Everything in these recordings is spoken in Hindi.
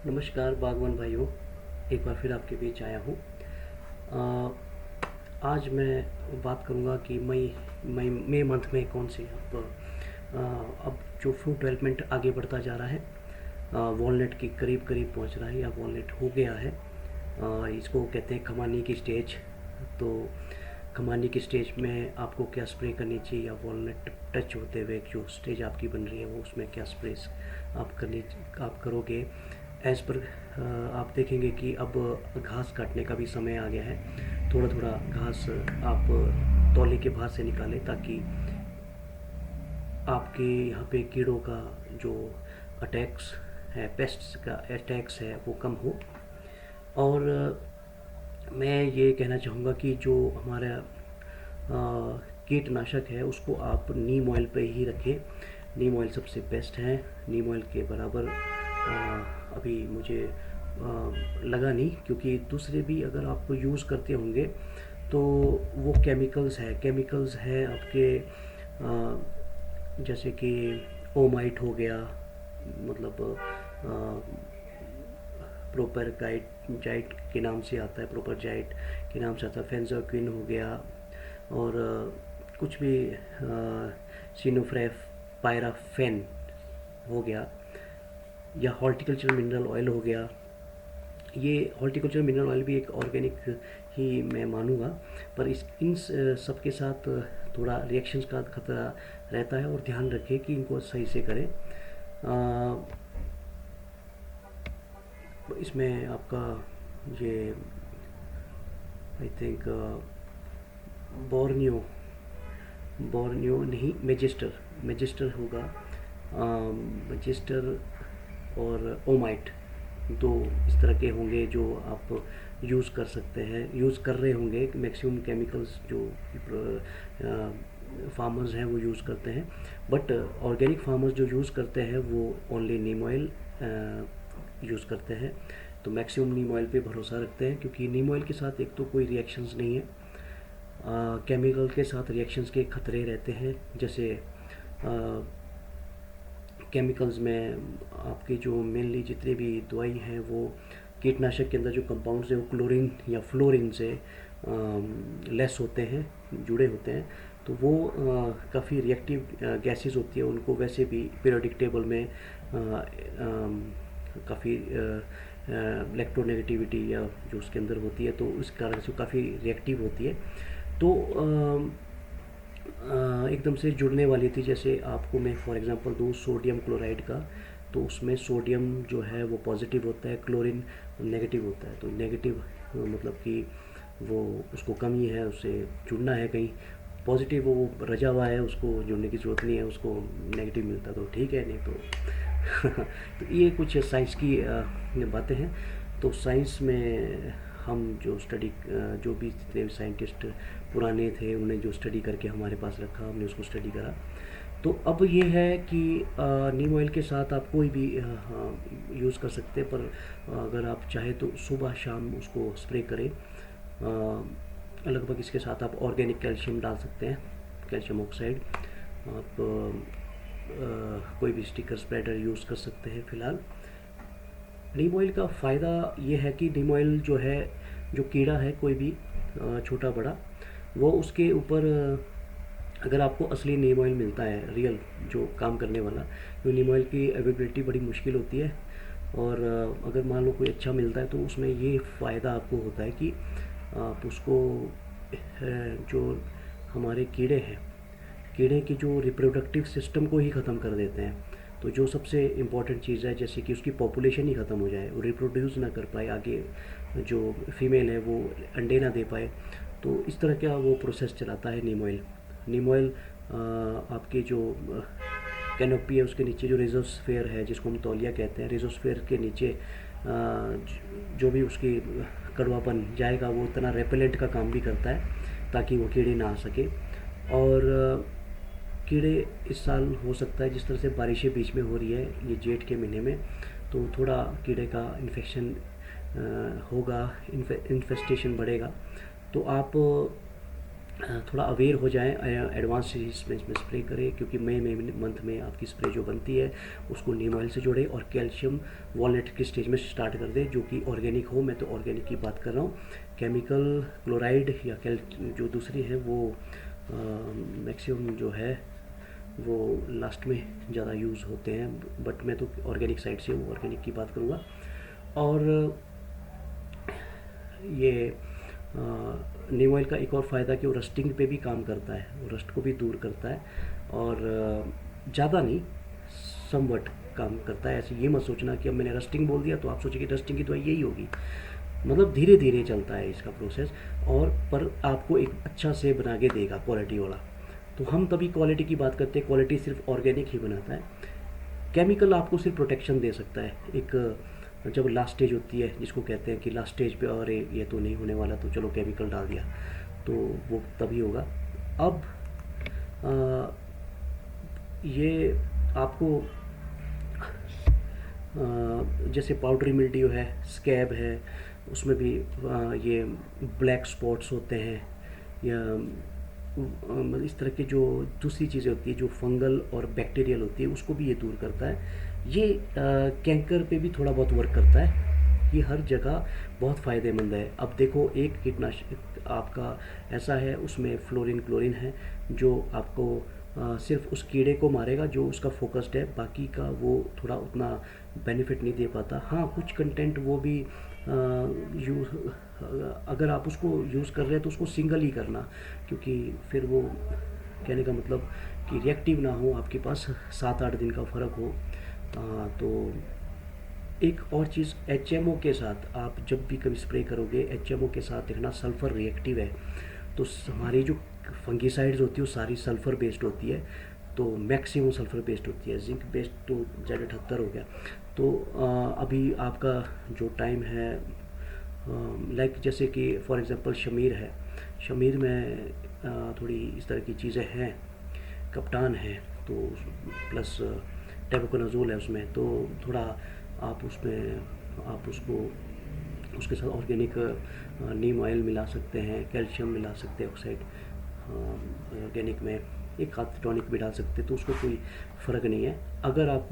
नमस्कार बागवान भाइयों, एक बार फिर आपके बीच आया हूँ। अ, आज मैं बात करूँगा कि मई मंथ में कौन सी अब जो फ्रूट डेवलपमेंट आगे बढ़ता जा रहा है, वॉलनट के करीब करीब पहुँच रहा है या वॉलनट हो गया है। इसको कहते हैं खमानी की स्टेज। तो खमानी की स्टेज में आपको क्या स्प्रे करनी चाहिए, या वॉलनट टच होते हुए जो स्टेज आपकी बन रही है वो उसमें क्या स्प्रे आप करोगे। एज़ पर आप देखेंगे कि अब घास काटने का भी समय आ गया है। थोड़ा थोड़ा घास आप तौले के बाहर से निकालें, ताकि आपके यहाँ पे कीड़ों का जो अटैक्स है, पेस्ट्स का अटैक्स है, वो कम हो। और मैं ये कहना चाहूँगा कि जो हमारा कीटनाशक है उसको आप नीम ऑयल पे ही रखें। नीम ऑयल सबसे बेस्ट है। नीम ऑयल के बराबर अभी मुझे लगा नहीं, क्योंकि दूसरे भी अगर आप यूज़ करते होंगे तो वो केमिकल्स है आपके, जैसे कि ओमाइट हो गया, मतलब प्रोपर गाइड जाइट के नाम से आता है, प्रोपर जाइट के नाम से आता है, फेंजाक्विन हो गया, और कुछ भी सिनोफ्रेफ पायराफेन हो गया, या हॉर्टिकल्चर मिनरल ऑयल हो गया। ये हॉर्टिकल्चर मिनरल ऑयल भी एक ऑर्गेनिक ही मैं मानूंगा, पर इस इन सब के साथ थोड़ा रिएक्शंस का खतरा रहता है, और ध्यान रखें कि इनको सही से करें। इसमें आपका ये आई थिंक बोर्नियो बोर्नियो नहीं, मैजिस्टर होगा। मैजिस्टर और ओमाइट, दो इस तरह के होंगे जो आप यूज़ कर रहे होंगे। मैक्सिमम केमिकल्स जो फार्मर्स हैं वो यूज़ करते हैं, बट ऑर्गेनिक फार्मर्स जो यूज़ करते हैं वो ओनली नीम ऑयल यूज़ करते हैं। तो मैक्सिमम नीम ऑयल पे भरोसा रखते हैं, क्योंकि नीम ऑयल के साथ एक तो कोई रिएक्शंस नहीं है। केमिकल के साथ रिएक्शंस के खतरे रहते हैं, जैसे केमिकल्स में आपके जो मेनली जितने भी दवाई हैं वो कीटनाशक के अंदर जो कंपाउंड्स हैं वो क्लोरीन या फ्लोरीन से लेस होते हैं, जुड़े होते हैं। तो वो काफ़ी रिएक्टिव गैसेस होती है, उनको वैसे भी पीरियोडिक टेबल में काफ़ी इलेक्ट्रोनेगेटिविटी या जो उसके अंदर होती है, तो उस कारण से काफ़ी रिएक्टिव होती है। तो एकदम से जुड़ने वाली थी। जैसे आपको मैं फॉर एग्जांपल दूँ सोडियम क्लोराइड का, तो उसमें सोडियम जो है वो पॉजिटिव होता है, क्लोरीन नेगेटिव होता है। तो नेगेटिव मतलब कि वो उसको कमी है, उससे जुड़ना है कहीं। पॉजिटिव वो रजा हुआ है, उसको जुड़ने की ज़रूरत नहीं है, उसको नेगेटिव मिलता तो ठीक है, नहीं तो तो ये कुछ साइंस की बातें हैं। तो साइंस में हम जो भी जितने भी साइंटिस्ट पुराने थे, उन्हें जो स्टडी करके हमारे पास रखा, हमने उसको स्टडी करा। तो अब ये है कि नीम ऑयल के साथ आप कोई भी यूज़ कर सकते हैं, पर अगर आप चाहें तो सुबह शाम उसको स्प्रे करें। लगभग इसके साथ आप ऑर्गेनिक कैल्शियम डाल सकते हैं, कैल्शियम ऑक्साइड। आप कोई भी स्टिकर स्प्रेडर यूज़ कर सकते हैं फ़िलहाल। नीम ऑयल का फ़ायदा ये है कि नीम ऑयल जो है, जो कीड़ा है कोई भी छोटा बड़ा, वो उसके ऊपर अगर आपको असली नीम ऑयल मिलता है, रियल जो काम करने वाला, तो नीम ऑयल की अवेलेबिलिटी बड़ी मुश्किल होती है। और अगर मान लो कोई अच्छा मिलता है तो उसमें ये फ़ायदा आपको होता है कि आप उसको जो हमारे कीड़े हैं, कीड़े की जो रिप्रोडक्टिव सिस्टम को ही ख़त्म कर देते हैं। तो जो सबसे इम्पॉर्टेंट चीज़ है, जैसे कि उसकी पॉपुलेशन ही ख़त्म हो जाए, वो रिप्रोड्यूस ना कर पाए आगे, जो फीमेल है वो अंडे ना दे पाए, तो इस तरह का वो प्रोसेस चलाता है नीम ऑयल। नीम ऑयल आपके जो कैनोपी है उसके नीचे जो रिजोस्फेयर है, जिसको हम तौलिया कहते हैं, रिजोस्फेयर के नीचे जो भी उसकी कड़वापन जाएगा वो इतना रेपेलेंट का काम भी करता है, ताकि वो कीड़े ना आ सके। और कीड़े इस साल हो सकता है, जिस तरह से बारिशें बीच में हो रही है ये जेठ के महीने में, तो थोड़ा कीड़े का इन्फेक्शन होगा, इन्फेस्टेशन बढ़ेगा। तो आप थोड़ा अवेयर हो जाएं, एडवांस सीरीज में इसमें स्प्रे करें, क्योंकि मई मंथ में आपकी स्प्रे जो बनती है उसको नीम ऑयल से जोड़ें और कैल्शियम वॉलनट की स्टेज में स्टार्ट कर दें, जो कि ऑर्गेनिक हो। मैं तो ऑर्गेनिक की बात कर रहा हूँ। केमिकल क्लोराइड या जो दूसरी है वो मैक्सिमम जो है वो लास्ट में ज़्यादा यूज़ होते हैं, बट मैं तो ऑर्गेनिक साइड से हूँ, ऑर्गेनिक की बात करूँगा। और ये नीम ऑयल का एक और फ़ायदा कि वो रस्टिंग पे भी काम करता है, वो रस्ट को भी दूर करता है, और ज़्यादा नहीं, समवट काम करता है। ऐसे ये मत सोचना कि अब मैंने रस्टिंग बोल दिया तो आप सोचें कि रस्टिंग की दवाई यही होगी, मतलब धीरे धीरे चलता है इसका प्रोसेस, और पर आपको एक अच्छा से बना के देगा क्वालिटी वाला। तो हम तभी क्वालिटी की बात करते हैं, क्वालिटी सिर्फ ऑर्गेनिक ही बनाता है। केमिकल आपको सिर्फ प्रोटेक्शन दे सकता है, एक जब लास्ट स्टेज होती है जिसको कहते हैं कि लास्ट स्टेज पे और ये तो नहीं होने वाला तो चलो केमिकल डाल दिया, तो वो तभी होगा। अब ये आपको जैसे पाउडरी मिल्ड्यू है, स्कैब है, उसमें भी ये ब्लैक स्पॉट्स होते हैं, या मतलब इस तरह की जो दूसरी चीज़ें होती है जो फंगल और बैक्टीरियल होती है उसको भी ये दूर करता है। ये कैंकर पे भी थोड़ा बहुत वर्क करता है। ये हर जगह बहुत फ़ायदेमंद है। अब देखो, एक कीटनाशक आपका ऐसा है उसमें फ्लोरीन क्लोरीन है जो आपको सिर्फ उस कीड़े को मारेगा जो उसका फोकस्ड है, बाकी का वो थोड़ा उतना बेनिफिट नहीं दे पाता। हाँ, कुछ कंटेंट वो भी यूज़, अगर आप उसको यूज़ कर रहे हैं तो उसको सिंगल ही करना, क्योंकि फिर वो कहने का मतलब कि रिएक्टिव ना हो, आपके पास 7-8 दिन का फ़र्क हो। तो एक और चीज़, एचएमओ के साथ आप जब भी कभी स्प्रे करोगे एचएमओ के साथ देखना सल्फ़र रिएक्टिव है। तो हमारी जो फंगीसाइड्स होती है वो सारी सल्फ़र बेस्ड होती है, तो मैक्सिमम सल्फ़र बेस्ड होती है। जिंक बेस्ड तो Z78 हो गया। तो अभी आपका जो टाइम है, लाइक जैसे कि फॉर एग्जांपल शमीर है, शमीर में थोड़ी इस तरह की चीज़ें हैं, कप्तान है, तो प्लस टेबुकोनाजोल है उसमें, तो थोड़ा आप उसमें आप उसको उसके साथ ऑर्गेनिक नीम ऑयल मिला सकते हैं, कैल्शियम मिला सकते हैं ऑक्साइड ऑर्गेनिक में, एक हाथ टॉनिक भी डाल सकते हैं, तो उसको कोई फ़र्क नहीं है। अगर आप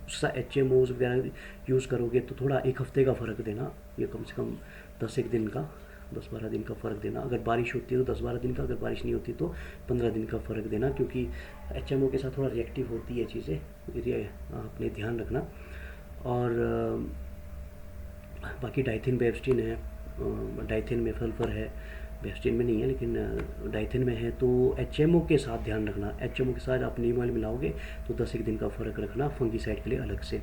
HMOs वगैरह यूज़ करोगे तो थोड़ा एक हफ्ते का फ़र्क देना, या कम से कम 10-1 दिन का, 10-12 दिन का फ़र्क देना। अगर बारिश होती है तो 10-12 दिन का, अगर बारिश नहीं होती तो 15 दिन का फ़र्क देना, क्योंकि HMO के साथ थोड़ा रिएक्टिव होती है चीज़ें, ये आपने ध्यान रखना। और बाकी डाइथिन बेब्स्टिन है, डाइथिन में सल्फ़र है, बेब्स्टिन में नहीं है लेकिन डाइथिन में है, तो HMO के साथ ध्यान रखना। HMO के साथ आप नीम ऑयल मिलाओगे तो 10-1 दिन का फ़र्क रखना फंगीसाइड के लिए अलग से।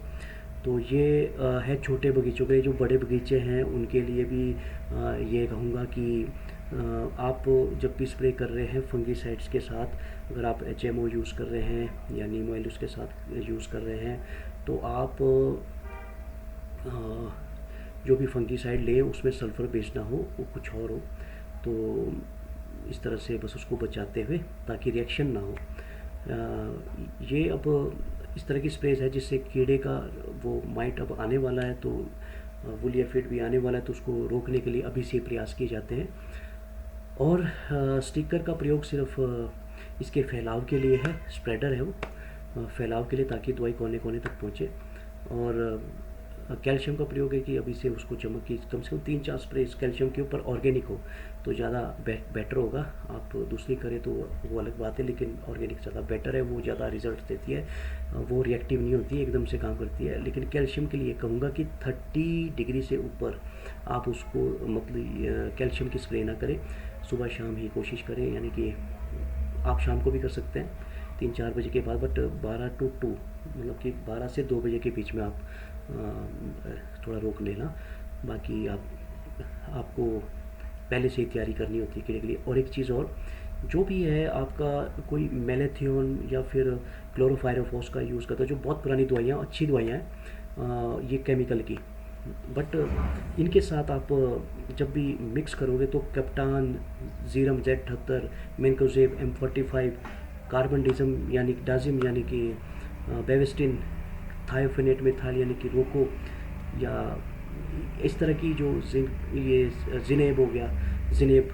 तो ये है छोटे बगीचों के लिए। जो बड़े बगीचे हैं उनके लिए भी ये कहूँगा कि आप जब भी स्प्रे कर रहे हैं फंगीसाइड्स के साथ, अगर आप HMO यूज़ कर रहे हैं या नीम ऑयल उसके साथ यूज़ कर रहे हैं, तो आप जो भी फंगीसाइड लें उसमें सल्फ़र बेस्ड ना हो, वो कुछ और हो, तो इस तरह से बस उसको बचाते हुए ताकि रिएक्शन ना हो। ये अब इस तरह की स्प्रेज है जिससे कीड़े का वो माइट अब आने वाला है, तो वुली एफिड भी आने वाला है, तो उसको रोकने के लिए अभी से प्रयास किए जाते हैं। और स्टिकर का प्रयोग सिर्फ इसके फैलाव के लिए है, स्प्रेडर है वो, फैलाव के लिए, ताकि दवाई कोने कोने तक पहुँचे। और कैल्शियम का प्रयोग है कि अभी से उसको चमक की कम से कम 3-4 स्प्रे कैल्शियम के ऊपर ऑर्गेनिक हो तो ज़्यादा बेटर होगा। आप दूसरी करें तो वो अलग बात है, लेकिन ऑर्गेनिक ज़्यादा बेटर है, वो ज़्यादा रिजल्ट देती है, वो रिएक्टिव नहीं होती है, एकदम से काम करती है। लेकिन कैल्शियम के लिए कहूँगा कि 30 डिग्री से ऊपर आप उसको मतलब कैल्शियम की स्प्रे ना करें, सुबह शाम ही कोशिश करें, यानी कि आप शाम को भी कर सकते हैं 3-4 बजे के बाद, बट 12 to 2 मतलब कि 12 से 2 बजे के बीच में आप थोड़ा रोक लेना। बाकी आपको पहले से ही तैयारी करनी होती है कीड़े के लिए। और एक चीज़ और, जो भी है आपका कोई मेलेथियोन या फिर क्लोरोफायरोफॉस का यूज़ करता है, जो बहुत पुरानी दवाइयाँ, अच्छी दवाइयाँ हैं ये केमिकल की, बट इनके साथ आप जब भी मिक्स करोगे तो captan, Jhiram Z78, mancozeb M45, कार्बनडिज़म यानी डाजिम यानी कि बेविस्टिन, थायोफेनेट मेथाइल यानी कि रोको, या इस तरह की जो ये जिनेब हो गया, जिनेब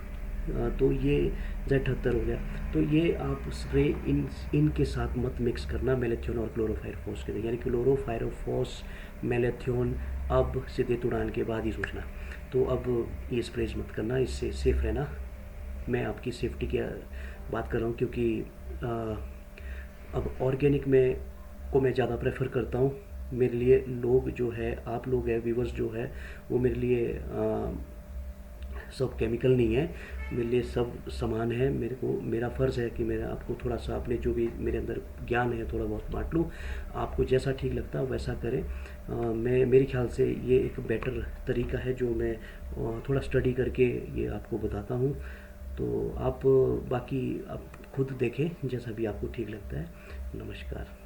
तो ये Z78 हो गया। तो ये आप स्प्रे इनके साथ मत मिक्स करना मेलेथियोन और क्लोरोफायरफॉस के, यानी क्लोरोफायरफॉस मेलेथियोन अब सीधे उड़ान के बाद ही सोचना। तो अब ये स्प्रेज मत करना, इससे सेफ रहना। मैं आपकी सेफ्टी की बात कर रहा हूँ, क्योंकि अब ऑर्गेनिक में को मैं ज़्यादा प्रेफर करता हूँ। मेरे लिए लोग जो है, आप लोग हैं, व्यूवर्स जो है, वो मेरे लिए सब केमिकल नहीं है, मेरे लिए सब समान है। मेरा फ़र्ज़ है कि मैं आपको थोड़ा सा अपने जो भी मेरे अंदर ज्ञान है थोड़ा बहुत बांट लूँ। आपको जैसा ठीक लगता है वैसा करें। मेरे ख्याल से ये एक बेटर तरीका है जो मैं थोड़ा स्टडी करके ये आपको बताता हूँ। तो आप बाकी आप खुद देखें जैसा भी आपको ठीक लगता है। नमस्कार।